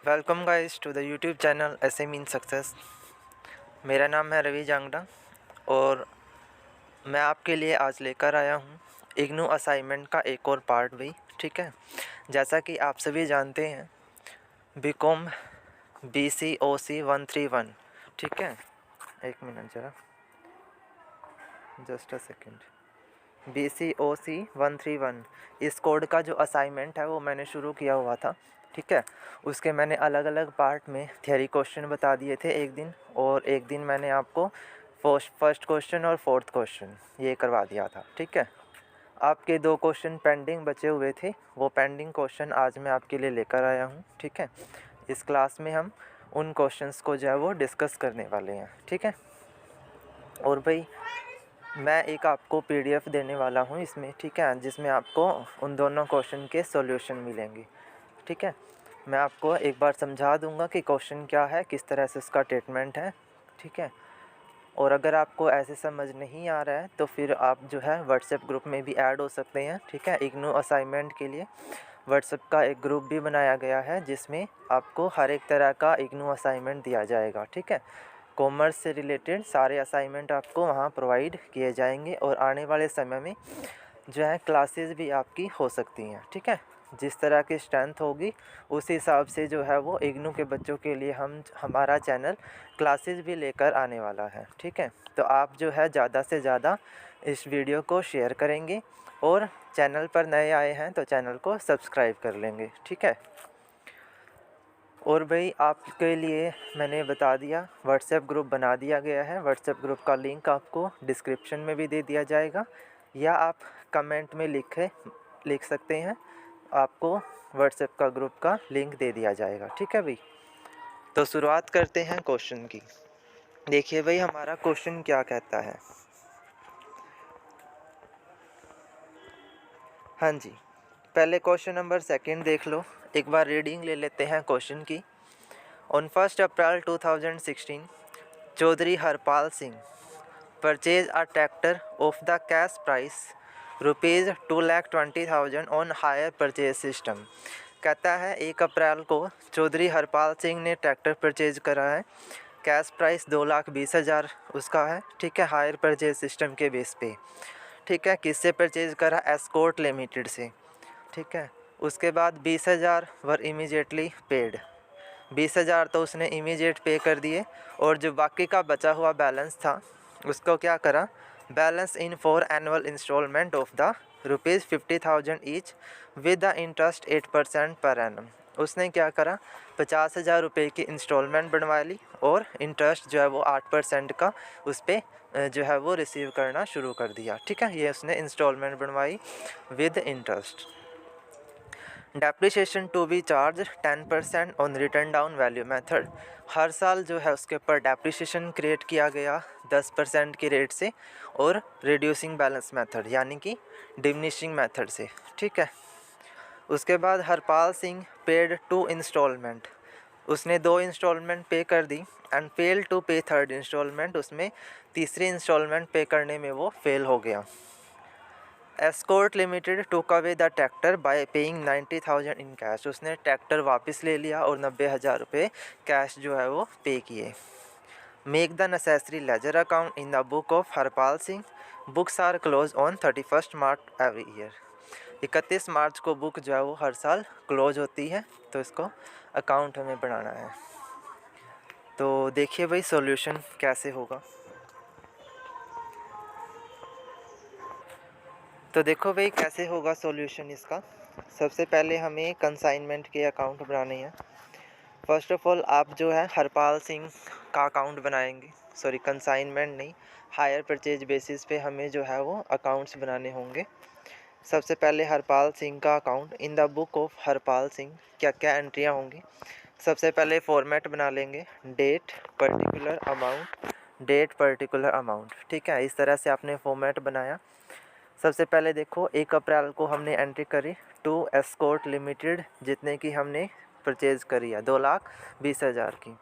Welcome guys to the YouTube channel ace mean success. मेरा नाम है रवि जांगड़ा और मैं आपके लिए आज लेकर आया हूँ इग्नू असाइनमेंट का एक और पार्ट भी। ठीक है, जैसा कि आप सभी जानते हैं बीकॉम BCOC 131। ठीक है, एक मिनट ज़रा, जस्ट अ सेकेंड। BCOC 131 इस कोड का जो असाइनमेंट है वो मैंने शुरू किया हुआ था। ठीक है, उसके मैंने अलग अलग पार्ट में थियरी क्वेश्चन बता दिए थे एक दिन, और एक दिन मैंने आपको फर्स्ट क्वेश्चन और फोर्थ क्वेश्चन ये करवा दिया था। ठीक है, आपके 2 क्वेश्चन पेंडिंग बचे हुए थे, वो पेंडिंग क्वेश्चन आज मैं आपके लिए लेकर आया हूँ। ठीक है, इस क्लास में हम उन क्वेश्चंस को जो है वो डिस्कस करने वाले हैं। ठीक है, और भाई मैं एक आपको PDF देने वाला हूँ इसमें। ठीक है, जिसमें आपको उन दोनों क्वेश्चन के सॉल्यूशन मिलेंगे। ठीक है, मैं आपको एक बार समझा दूंगा कि क्वेश्चन क्या है, किस तरह से इसका ट्रीटमेंट है। ठीक है, और अगर आपको ऐसे समझ नहीं आ रहा है तो फिर आप जो है व्हाट्सएप ग्रुप में भी ऐड हो सकते हैं। ठीक है, इग्नू असाइनमेंट के लिए व्हाट्सएप का एक ग्रुप भी बनाया गया है जिसमें आपको हर एक तरह का इग्नू असाइनमेंट दिया जाएगा। ठीक है, कॉमर्स से रिलेटेड सारे असाइनमेंट आपको वहाँ प्रोवाइड किए जाएंगे, और आने वाले समय में जो है क्लासेस भी आपकी हो सकती हैं। ठीक है, जिस तरह की स्ट्रेंथ होगी उस हिसाब से जो है वो इग्नू के बच्चों के लिए हमारा चैनल क्लासेस भी लेकर आने वाला है। ठीक है, तो आप जो है ज़्यादा से ज़्यादा इस वीडियो को शेयर करेंगे, और चैनल पर नए आए हैं तो चैनल को सब्सक्राइब कर लेंगे। ठीक है, और भाई आपके लिए मैंने बता दिया, व्हाट्सएप ग्रुप बना दिया गया है। व्हाट्सएप ग्रुप का लिंक आपको डिस्क्रिप्शन में भी दे दिया जाएगा, या आप कमेंट में लिख सकते हैं, आपको व्हाट्सएप का ग्रुप का लिंक दे दिया जाएगा। ठीक है भाई, तो शुरुआत करते हैं क्वेश्चन की। देखिए भाई हमारा क्वेश्चन क्या कहता है। हाँ जी, पहले क्वेश्चन नंबर सेकंड देख लो, एक बार रीडिंग ले लेते हैं क्वेश्चन की। On 1 April 2016 Chaudhary Harpal Singh purchase a tractor of the cash price rupees 2,20,000 on hire purchase system. कहता है 1 अप्रैल को चौधरी हरपाल सिंह ने ट्रैक्टर परचेज करा है, कैश प्राइस 2,20,000 उसका है। ठीक है, हायर परचेज सिस्टम के बेस पे। ठीक है, किससे परचेज करा? एस्कॉर्ट लिमिटेड से। ठीक है, उसके बाद 20,000 वर इमीडिएटली पेड। 20,000 तो उसने इमीडिएट पे कर दिए, और जो बाकी का बचा हुआ बैलेंस था उसको क्या करा? Balance in 4 annual instalment of the ₹50,000 each with the interest 8% per annum. उसने क्या करा? 50,000 रुपये की इंस्टॉलमेंट बनवा ली, और इंटरेस्ट जो है वो 8% का उस पर जो है वो रिसीव करना शुरू कर दिया। ठीक है, ये उसने इंस्टॉलमेंट बनवाई with interest. Depreciation to be charge 10% on written down value method. हर साल जो है उसके ऊपर डेप्रिसिएशन क्रिएट किया गया 10% की रेट से, और रिड्यूसिंग बैलेंस मेथड यानी कि डिमिनिशिंग मेथड से। ठीक है, उसके बाद हरपाल सिंह पेड 2 इंस्टॉलमेंट, उसने 2 इंस्टॉलमेंट पे कर दी, एंड फेल टू पे थर्ड इंस्टॉलमेंट, उसमें तीसरी इंस्टॉलमेंट पे करने में वो फेल हो गया। Escort limited took away the tractor bye paying 90,000 in cash, उसने ट्रैक्टर वापस ले लिया और 90,000 रुपये कैश जो है वो पे किए। Make the necessary ledger account in the book of Harpal Singh, books are close on 31 March every year. 31 March को बुक जो है वो हर साल क्लोज होती है, तो इसको अकाउंट हमें बनाना है। तो देखिए भाई सॉल्यूशन कैसे होगा। तो देखो भाई कैसे होगा सॉल्यूशन इसका। सबसे पहले हमें कंसाइनमेंट के अकाउंट बनाने हैं। फर्स्ट ऑफ ऑल आप जो है हरपाल सिंह का अकाउंट बनाएंगे, सॉरी कंसाइनमेंट नहीं, हायर परचेज बेसिस पे हमें जो है वो अकाउंट्स बनाने होंगे। सबसे पहले हरपाल सिंह का account in the book of Harpal Singh क्या क्या एंट्रियाँ होंगी। सबसे पहले फॉर्मेट बना लेंगे, date particular amount, date particular amount. ठीक है, इस तरह से आपने फॉर्मेट बनाया। सबसे पहले देखो 1 अप्रैल को हमने एंट्री करी टू एस्कॉर्ट लिमिटेड, जितने की हमने परचेज़ करी है 2,20,000 की।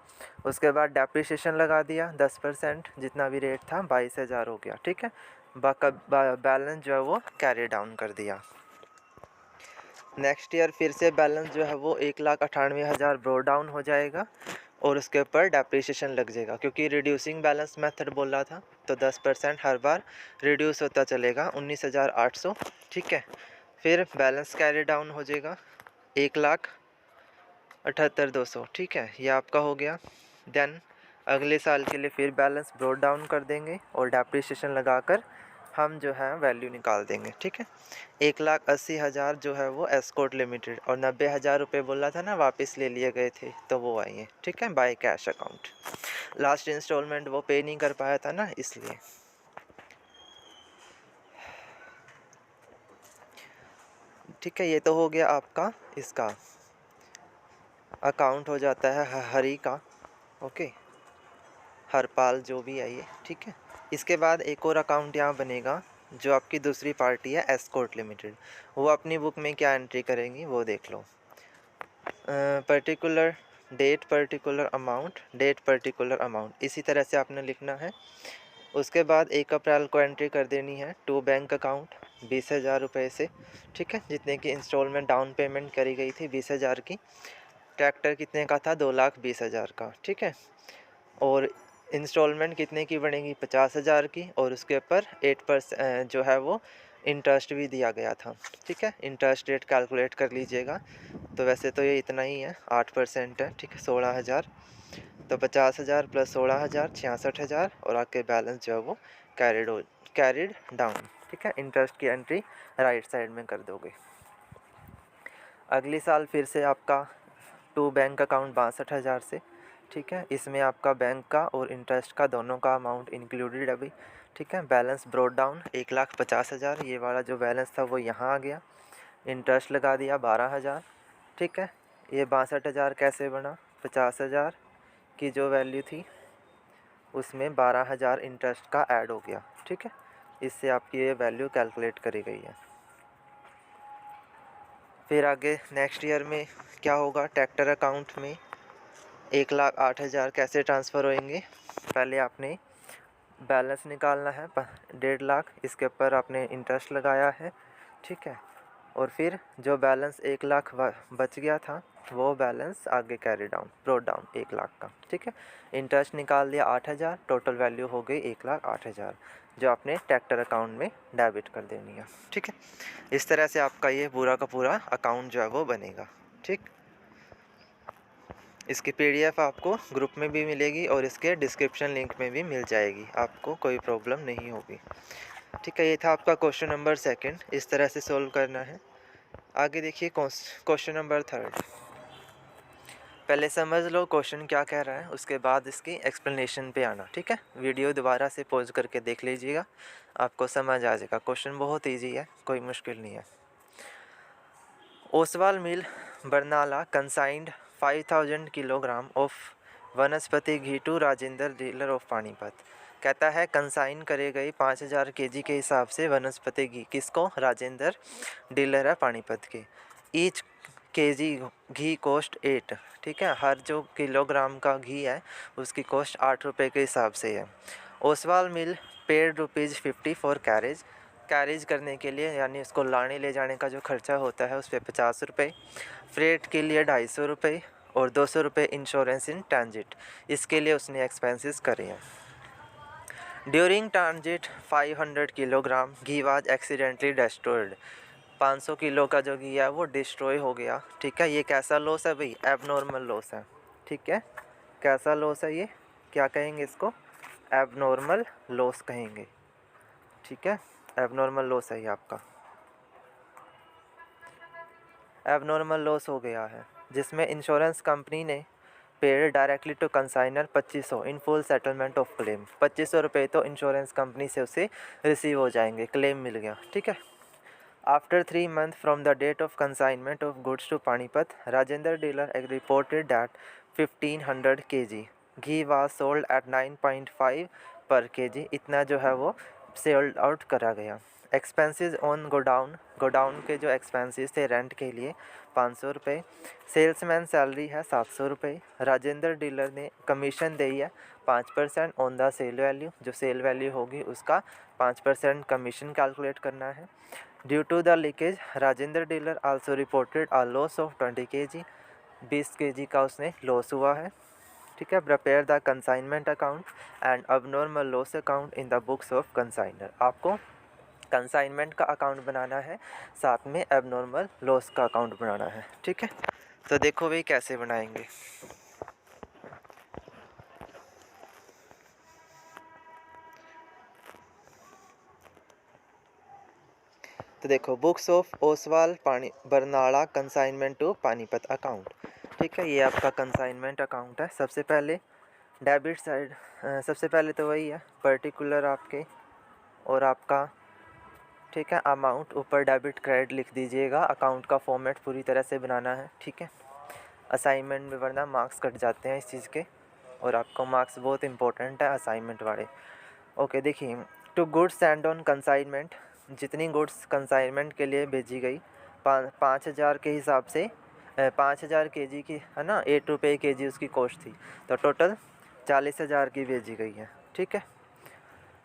उसके बाद डेप्रिसिएशन लगा दिया 10%, जितना भी रेट था 22,000 हो गया। ठीक है, बाका बैलेंस जो है वो कैरी डाउन कर दिया। नेक्स्ट ईयर फिर से बैलेंस जो है वो 1,98,000 ब्रो डाउन हो जाएगा और उसके ऊपर डेप्रिसिएशन लग जाएगा, क्योंकि रिड्यूसिंग बैलेंस मेथड बोला था तो 10% हर बार रिड्यूस होता चलेगा 19,800। ठीक है, फिर बैलेंस कैरी डाउन हो जाएगा 1,78,200। ठीक है, ये आपका हो गया। देन अगले साल के लिए फिर बैलेंस ब्रोड डाउन कर देंगे और डेप्रिसिएशन लगाकर हम जो है वैल्यू निकाल देंगे। ठीक है, 1,80,000 जो है वो एस्कॉर्ट लिमिटेड और 90,000 रुपये बोला था ना वापस ले लिए गए थे, तो वो आई है। ठीक है, by cash account. Last instalment वो पे नहीं कर पाया था ना, इसलिए। ठीक है, ये तो हो गया आपका इसका अकाउंट हो जाता है हरी का। ओके, हरपाल जो भी है ये। ठीक है, इसके बाद एक और अकाउंट यहाँ बनेगा जो आपकी दूसरी पार्टी है एस्कॉर्ट लिमिटेड। वो अपनी बुक में क्या एंट्री करेंगी वो देख लो। Particular date, particular amount, date, particular amount, इसी तरह से आपने लिखना है। उसके बाद 1 अप्रैल को एंट्री कर देनी है टू बैंक अकाउंट 20,000 रुपये से। ठीक है, जितने की इंस्टॉलमेंट डाउन पेमेंट करी गई थी 20,000 की। ट्रैक्टर कितने का था? 2,20,000 का। ठीक है, और इंस्टॉलमेंट कितने की बनेगी? 50,000 की, और उसके ऊपर 8% जो है वो इंटरेस्ट भी दिया गया था। ठीक है, इंटरेस्ट रेट कैलकुलेट कर लीजिएगा। तो वैसे तो ये इतना ही है, 8% है। ठीक है, 16,000। तो 50,000 प्लस 16,000 66,000, और आपके बैलेंस जो है वो कैरिड डाउन। ठीक है, इंटरेस्ट की एंट्री राइट साइड में कर दोगे। अगली साल फिर से आपका टू बैंक अकाउंट 62,000 से। ठीक है, इसमें आपका बैंक का और इंटरेस्ट का दोनों का अमाउंट इंक्लूडेड अभी। ठीक है, बैलेंस ब्रोड डाउन 1,50,000। ये वाला जो बैलेंस था वो यहाँ आ गया। इंटरेस्ट लगा दिया 12,000। ठीक है, ये 62,000 कैसे बना? 50,000 की जो वैल्यू थी उसमें 12,000 इंटरेस्ट का ऐड हो गया। ठीक है, इससे आपकी ये वैल्यू कैलकुलेट करी गई है। फिर आगे नेक्स्ट ईयर में क्या होगा? ट्रैक्टर अकाउंट में 1,08,000 कैसे ट्रांसफ़र होएंगे? पहले आपने बैलेंस निकालना है 1.5 लाख, इसके ऊपर आपने इंटरेस्ट लगाया है। ठीक है, और फिर जो बैलेंस 1 लाख बच गया था वो बैलेंस आगे carry down broad down 1 lakh का। ठीक है, इंटरेस्ट निकाल दिया 8,000, टोटल वैल्यू हो गई 1,08,000 जो आपने ट्रैक्टर अकाउंट में डेबिट कर देनी है। ठीक है, इस तरह से आपका ये पूरा का पूरा अकाउंट जो है वो बनेगा। ठीक, इसकी PDF आपको ग्रुप में भी मिलेगी और इसके डिस्क्रिप्शन लिंक में भी मिल जाएगी, आपको कोई प्रॉब्लम नहीं होगी। ठीक है, ये था आपका क्वेश्चन नंबर 2, इस तरह से सोल्व करना है। आगे देखिए क्वेश्चन नंबर 3। पहले समझ लो क्वेश्चन क्या कह रहा है, उसके बाद इसकी एक्सप्लेनेशन पे आना। ठीक है, वीडियो दोबारा से पॉज करके देख लीजिएगा, आपको समझ आ जाएगा। क्वेश्चन बहुत ईजी है, कोई मुश्किल नहीं है। Oswal mill Barnala consigned 5,000 kilogram of vanaspati ghee to Rajendra dealer of Panipat. कहता है कंसाइन करे गई 5,000 kg के हिसाब से वनस्पति घी किसको? राजेंद्र डीलर है पानीपत के। ईच केजी घी कॉस्ट 8। ठीक है, हर जो किलोग्राम का घी है उसकी कॉस्ट 8 रुपये के हिसाब से है। ओसवाल मिल पेड ₹50 फॉर कैरेज करने के लिए, यानी उसको लाने ले जाने का जो खर्चा होता है उस पर 50 रुपये, फ्रेट के लिए 250 रुपये और 200 रुपये इंश्योरेंस इन ट्रांजिट, इसके लिए उसने एक्सपेंसेस करे हैं। During transit 500 kilogram ghee was accidentally destroyed. 500 kilo का जो घी है वो डिस्ट्रॉय हो गया। ठीक है, ये कैसा लॉस है भाई? एबनॉर्मल लॉस है। ठीक है, कैसा लॉस है ये? क्या कहेंगे इसको? एबनॉर्मल लॉस कहेंगे। ठीक है, एबनॉर्मल लॉस है ये आपका। एबनॉर्मल लॉस हो गया है, जिसमें इंश्योरेंस कंपनी ने paid directly to consignor 2500 in full settlement of claim. 2500 रुपये तो इंश्योरेंस कंपनी से उसे रिसीव हो जाएंगे, क्लेम मिल गया। ठीक है, after 3 months from the date of consignment of goods to Panipat, Rajendra dealer reported that 1,500 kg ghee was sold at 9.5 per kg। इतना जो है वो सेल्ड आउट करा गया। एक्सपेंसेस ऑन गोडाउन के जो एक्सपेंसेस थे रेंट के लिए 500 रुपये। सेल्समैन सैलरी है 700 रुपये। राजेंद्र डीलर ने कमीशन दी है 5% ऑन द सेल वैल्यू, जो सेल वैल्यू होगी उसका 5% कमीशन कैलकुलेट करना है। Due to the leakage Rajendra dealer also reported a loss of 20 kg, 20 kg का उसने लॉस हुआ है। ठीक है। Prepare the consignment account and abnormal loss account in the books of consignor. आपको कंसाइनमेंट का अकाउंट बनाना है, साथ में एबनॉर्मल लॉस का अकाउंट बनाना है। ठीक है। तो देखो भाई कैसे बनाएंगे। तो देखो, बुक्स ऑफ ओसवाल पानी Barnala consignment to Panipat account. ठीक है, ये आपका कंसाइनमेंट अकाउंट है। सबसे पहले डेबिट साइड, सबसे पहले तो वही है पर्टिकुलर आपके और आपका, ठीक है, अमाउंट ऊपर डेबिट क्रेडिट लिख दीजिएगा। अकाउंट का फॉर्मेट पूरी तरह से बनाना है। ठीक है, असाइनमेंट में वरना मार्क्स कट जाते हैं इस चीज़ के, और आपको मार्क्स बहुत इंपॉर्टेंट है असाइनमेंट वाले। ओके, देखिए, to goods send on consignment, जितनी गुड्स कंसाइनमेंट के लिए भेजी गई 5,000 के हिसाब से 5,000 kg की है ना, 8 रुपये kg उसकी कॉस्ट थी, तो टोटल 40,000 की भेजी गई है। ठीक है।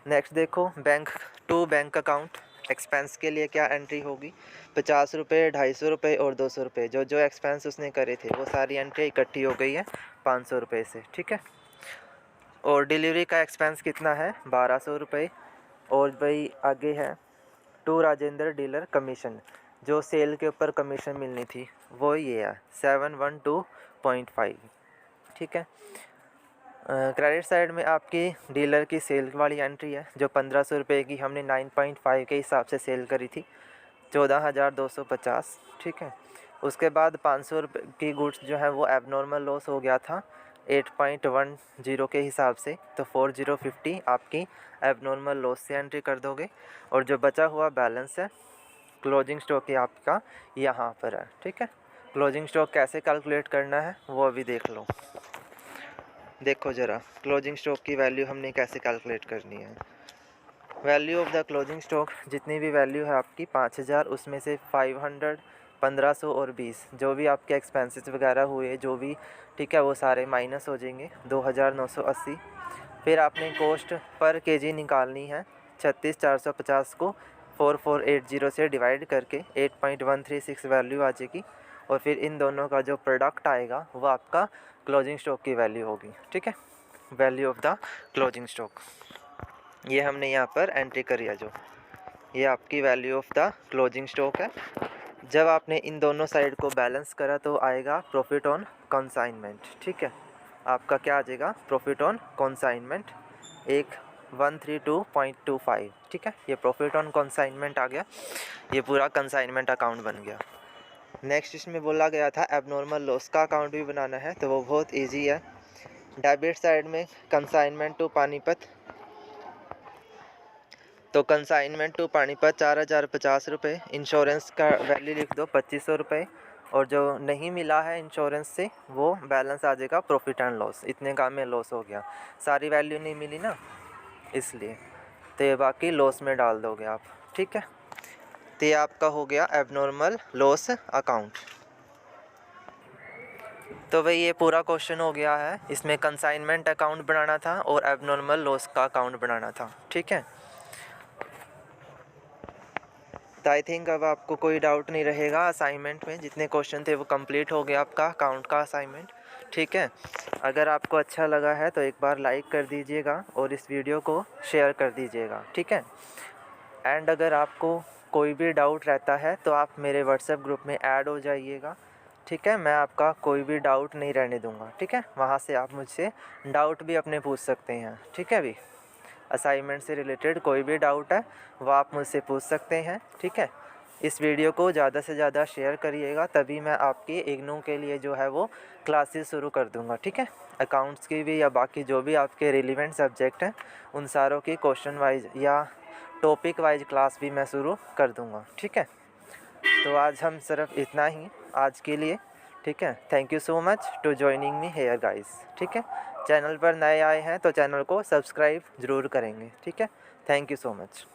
नेक्स्ट देखो, bank to bank account expense के लिए क्या एंट्री होगी, 50 रुपये, 250 रुपये और 200 रुपये, जो जो एक्सपेंस उसने करे थे वो सारी एंट्री इकट्ठी हो गई है 500 रुपये से। ठीक है। और डिलीवरी का एक्सपेंस कितना है, 1200 रुपये। और भाई आगे है टू राजेंद्र डीलर कमीशन, जो सेल के ऊपर कमीशन मिलनी थी वो ये है 712.5। ठीक है। क्रेडिट साइड में आपकी डीलर की सेल वाली एंट्री है, जो 1500 रुपये की हमने 9.5 के हिसाब से सेल करी थी, 14,250। ठीक है। उसके बाद 500 रुपये की गुड्स जो है वो एबनॉर्मल लॉस हो गया था 8.10 के हिसाब से, तो 4050 आपकी एबनॉर्मल लॉस से एंट्री कर दोगे। और जो बचा हुआ बैलेंस है क्लोजिंग स्टॉक, ये आपका यहाँ पर है। ठीक है। क्लोजिंग स्टॉक कैसे कैलकुलेट करना है वो अभी देख लो। देखो ज़रा, क्लोजिंग स्टॉक की वैल्यू हमने कैसे कैलकुलेट करनी है। Value of the closing stock, जितनी भी वैल्यू है आपकी 5,000, उसमें से 500, 1500 और 20 जो भी आपके एक्सपेंसेस वगैरह हुए जो भी, ठीक है, वो सारे माइनस हो जाएंगे, 2,980। फिर आपने कॉस्ट पर केजी निकालनी है, 36,450 को 4480 से डिवाइड करके 8.136 वैल्यू आ जाएगी। और फिर इन दोनों का जो प्रोडक्ट आएगा वो आपका क्लोजिंग स्टॉक की वैल्यू होगी। ठीक है, value of the closing stock, ये हमने यहाँ पर एंट्री करी है, जो ये आपकी value of the closing stock है। जब आपने इन दोनों साइड को बैलेंस करा तो आएगा प्रॉफिट ऑन कंसाइनमेंट। ठीक है, आपका क्या आ जाएगा, प्रॉफिट ऑन कंसाइनमेंट 132.25। ठीक है, ये प्रॉफिट ऑन कंसाइनमेंट आ गया, ये पूरा कंसाइनमेंट अकाउंट बन गया। नेक्स्ट इसमें बोला गया था एबनॉर्मल लॉस का अकाउंट भी बनाना है, तो वो बहुत इजी है। डेबिट साइड में कंसाइनमेंट टू पानीपत, तो कंसाइनमेंट टू पानीपत 4,050 रुपये, इंश्योरेंस का वैल्यू लिख दो 2,500 रुपये, और जो नहीं मिला है इंश्योरेंस से वो बैलेंस आ जाएगा प्रॉफिट एंड लॉस, इतने का में लॉस हो गया, सारी वैल्यू नहीं मिली ना इसलिए, तो ये बाकी लॉस में डाल दोगे आप। ठीक है, तो ये आपका हो गया एबनॉर्मल लॉस अकाउंट। तो भाई ये पूरा क्वेश्चन हो गया है, इसमें कंसाइनमेंट अकाउंट बनाना था और एबनॉर्मल लॉस का अकाउंट बनाना था। ठीक है, तो आई थिंक अब आपको कोई डाउट नहीं रहेगा असाइनमेंट में, जितने क्वेश्चन थे वो कंप्लीट हो गया आपका अकाउंट का असाइनमेंट। ठीक है, अगर आपको अच्छा लगा है तो एक बार लाइक कर दीजिएगा और इस वीडियो को शेयर कर दीजिएगा। ठीक है, एंड अगर आपको कोई भी डाउट रहता है तो आप मेरे व्हाट्सएप ग्रुप में ऐड हो जाइएगा। ठीक है, मैं आपका कोई भी डाउट नहीं रहने दूंगा। ठीक है, वहाँ से आप मुझसे डाउट भी अपने पूछ सकते हैं। ठीक है, भी असाइनमेंट से रिलेटेड कोई भी डाउट है वो आप मुझसे पूछ सकते हैं। ठीक है, इस वीडियो को ज़्यादा से ज़्यादा शेयर करिएगा, तभी मैं आपकी इग्नू के लिए जो है वो क्लासेस शुरू कर दूंगा। ठीक है, अकाउंट्स की भी या बाकी जो भी आपके रिलेवेंट सब्जेक्ट हैं उन सारों की क्वेश्चन वाइज या टॉपिक वाइज क्लास भी मैं शुरू कर दूंगा। ठीक है, तो आज हम सिर्फ इतना ही आज के लिए। ठीक है, thank you so much to joining me here guys. ठीक है, चैनल पर नए आए हैं तो चैनल को सब्सक्राइब ज़रूर करेंगे। ठीक है, थैंक यू सो मच।